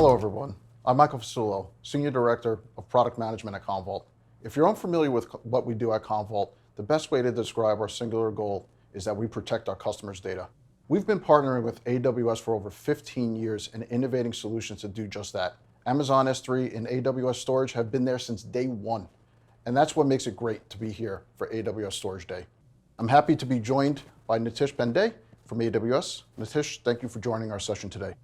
Hello everyone, I'm Michael Fasullo, Senior Director of Product Management at Commvault. If you're unfamiliar with what we do at Commvault, the best way to describe our singular goal is that we protect our customers' data. We've been partnering with AWS for over 15 years and innovating solutions to do just that. Amazon S3 and AWS Storage have been there since day one, and that's what makes it great to be here for AWS Storage Day. I'm happy to be joined by Nitish Pandey from AWS. Nitish, thank you for joining our session today.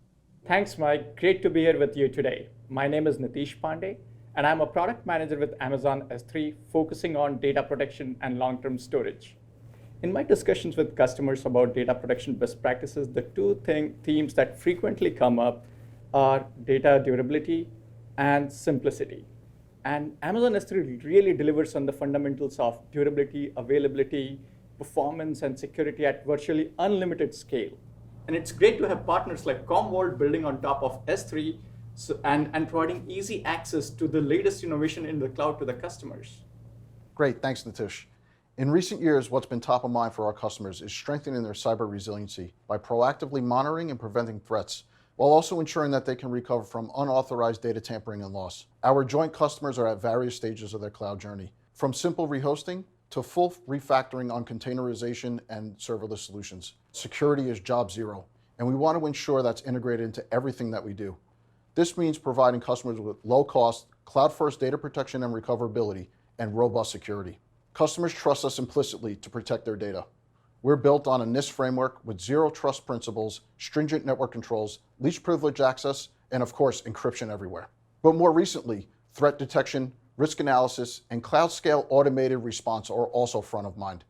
Thanks, Mike. Great to be here with you today. My name is Nitish Pandey, and I'm a product manager with Amazon S3, focusing on data protection and long-term storage. In my discussions with customers about data protection best practices, the two themes that frequently come up are data durability and simplicity. And Amazon S3 really delivers on the fundamentals of durability, availability, performance, and security at virtually unlimited scale. And it's great to have partners like Commvault building on top of S3 and providing easy access to the latest innovation in the cloud to the customers. Great, thanks Nitish. In recent years, what's been top of mind for our customers is strengthening their cyber resiliency by proactively monitoring and preventing threats, while also ensuring that they can recover from unauthorized data tampering and loss. Our joint customers are at various stages of their cloud journey, from simple rehosting to full refactoring on containerization and serverless solutions. Security is job zero, and we want to ensure that's integrated into everything that we do. This means providing customers with low-cost, cloud-first data protection and recoverability, and robust security. Customers trust us implicitly to protect their data. We're built on a NIST framework with zero trust principles, stringent network controls, least privilege access, and of course, encryption everywhere. But more recently, threat detection, risk analysis, and cloud-scale automated response are also front of mind.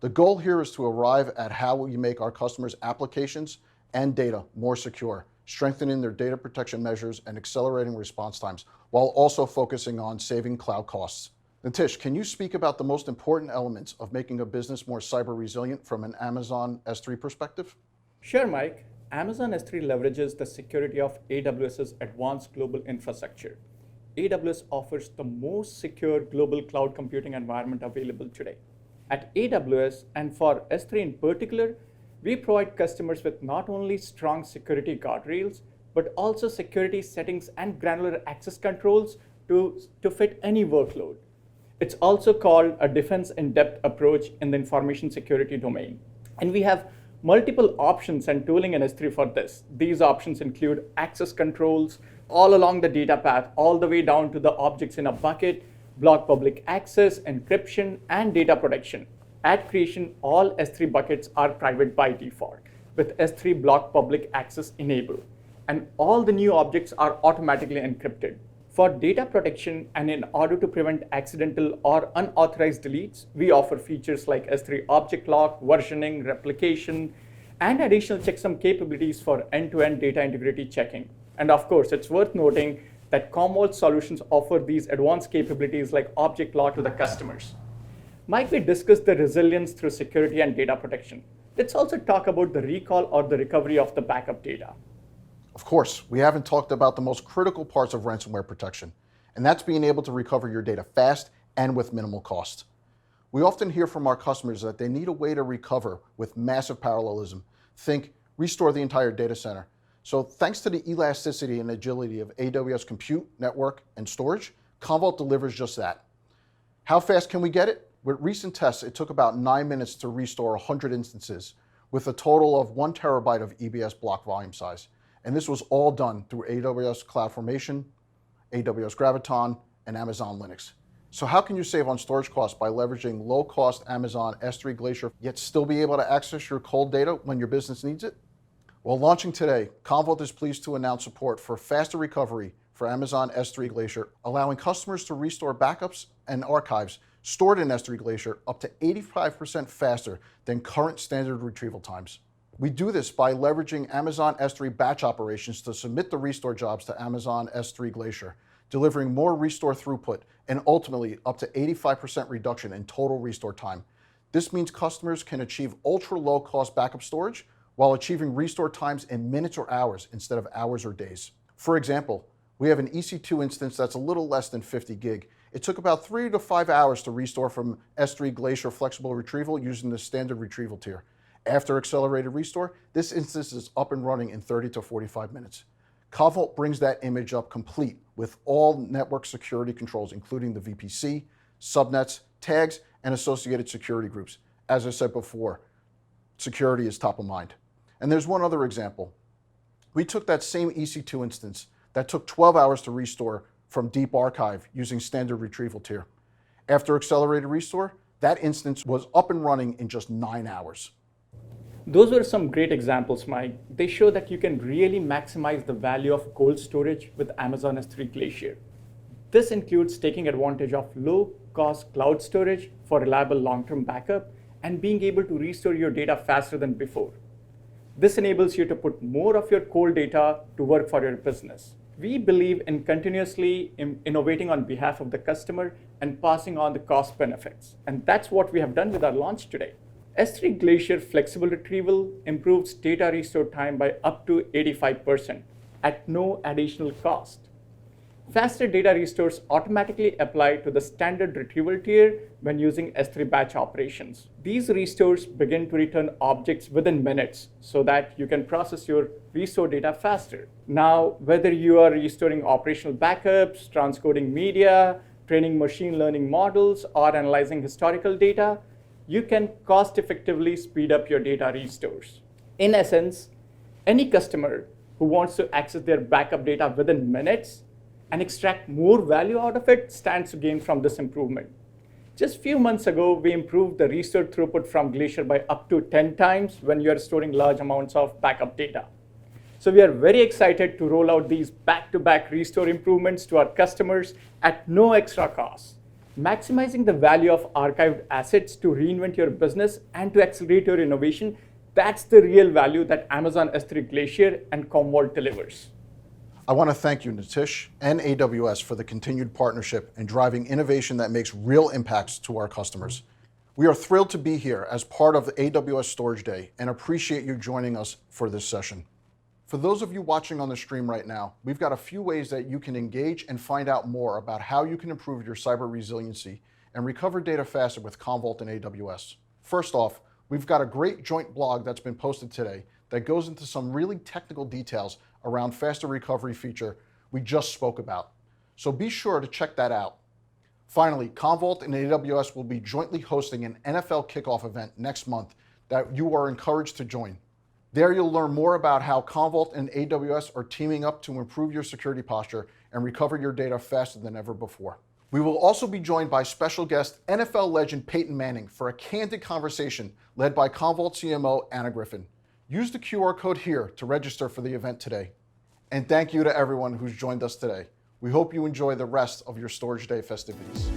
The goal here is to arrive at how we make our customers' applications and data more secure, strengthening their data protection measures and accelerating response times, while also focusing on saving cloud costs. Nitish, can you speak about the most important elements of making a business more cyber resilient from an Amazon S3 perspective? Sure, Mike. Amazon S3 leverages the security of AWS's advanced global infrastructure. AWS offers the most secure global cloud computing environment available today. At AWS, and for S3 in particular, we provide customers with not only strong security guardrails, but also security settings and granular access controls to fit any workload. It's also called a defense in depth approach in the information security domain. And we have multiple options and tooling in S3 for this. These options include access controls all along the data path, all the way down to the objects in a bucket, block public access, encryption, and data protection. At creation, all S3 buckets are private by default, with S3 block public access enabled. And all the new objects are automatically encrypted. For data protection and in order to prevent accidental or unauthorized deletes, we offer features like S3 object lock, versioning, replication, and additional checksum capabilities for end-to-end data integrity checking. And of course, it's worth noting that Commvault solutions offer these advanced capabilities like object lock to the customers. Mike, we discussed the resilience through security and data protection. Let's also talk about the recall or the recovery of the backup data. Of course, we haven't talked about the most critical parts of ransomware protection, and that's being able to recover your data fast and with minimal cost. We often hear from our customers that they need a way to recover with massive parallelism. Think, restore the entire data center. So thanks to the elasticity and agility of AWS compute, network, and storage, Commvault delivers just that. How fast can we get it? With recent tests, it took about 9 minutes to restore 100 instances, with a total of 1 terabyte of EBS block volume size. And this was all done through AWS CloudFormation, AWS Graviton, and Amazon Linux. So how can you save on storage costs by leveraging low-cost Amazon S3 Glacier, yet still be able to access your cold data when your business needs it? Well, launching today, Commvault is pleased to announce support for faster recovery for Amazon S3 Glacier, allowing customers to restore backups and archives stored in S3 Glacier up to 85% faster than current standard retrieval times. We do this by leveraging Amazon S3 batch operations to submit the restore jobs to Amazon S3 Glacier, delivering more restore throughput and ultimately up to 85% reduction in total restore time. This means customers can achieve ultra low cost backup storage while achieving restore times in minutes or hours instead of hours or days. For example, we have an EC2 instance that's a little less than 50 gig. It took about 3 to 5 hours to restore from S3 Glacier flexible retrieval using the standard retrieval tier. After accelerated restore, this instance is up and running in 30 to 45 minutes. Commvault brings that image up complete with all network security controls, including the VPC, subnets, tags, and associated security groups. As I said before, security is top of mind. And there's one other example. We took that same EC2 instance that took 12 hours to restore from deep archive using standard retrieval tier. After accelerated restore, that instance was up and running in just 9 hours. Those were some great examples, Mike. They show that you can really maximize the value of cold storage with Amazon S3 Glacier. This includes taking advantage of low-cost cloud storage for reliable long-term backup and being able to restore your data faster than before. This enables you to put more of your cold data to work for your business. We believe in continuously innovating on behalf of the customer and passing on the cost benefits. And that's what we have done with our launch today. S3 Glacier Flexible Retrieval improves data restore time by up to 85% at no additional cost. Faster data restores automatically apply to the standard retrieval tier when using S3 batch operations. These restores begin to return objects within minutes so that you can process your restore data faster. Now, whether you are restoring operational backups, transcoding media, training machine learning models, or analyzing historical data, you can cost-effectively speed up your data restores. In essence, any customer who wants to access their backup data within minutes and extract more value out of it stands to gain from this improvement. Just a few months ago, we improved the restore throughput from Glacier by up to 10 times when you are storing large amounts of backup data. So we are very excited to roll out these back-to-back restore improvements to our customers at no extra cost. Maximizing the value of archived assets to reinvent your business and to accelerate your innovation, that's the real value that Amazon S3 Glacier and Commvault delivers. I want to thank you, Nitish and AWS, for the continued partnership and driving innovation that makes real impacts to our customers. We are thrilled to be here as part of the AWS Storage Day and appreciate you joining us for this session. For those of you watching on the stream right now, we've got a few ways that you can engage and find out more about how you can improve your cyber resiliency and recover data faster with Commvault and AWS. First off, we've got a great joint blog that's been posted today that goes into some really technical details around faster recovery feature we just spoke about. So be sure to check that out. Finally, Commvault and AWS will be jointly hosting an NFL kickoff event next month that you are encouraged to join. There you'll learn more about how Commvault and AWS are teaming up to improve your security posture and recover your data faster than ever before. We will also be joined by special guest NFL legend Peyton Manning for a candid conversation led by Commvault CMO Anna Griffin. Use the QR code here to register for the event today. And thank you to everyone who's joined us today. We hope you enjoy the rest of your Storage Day festivities.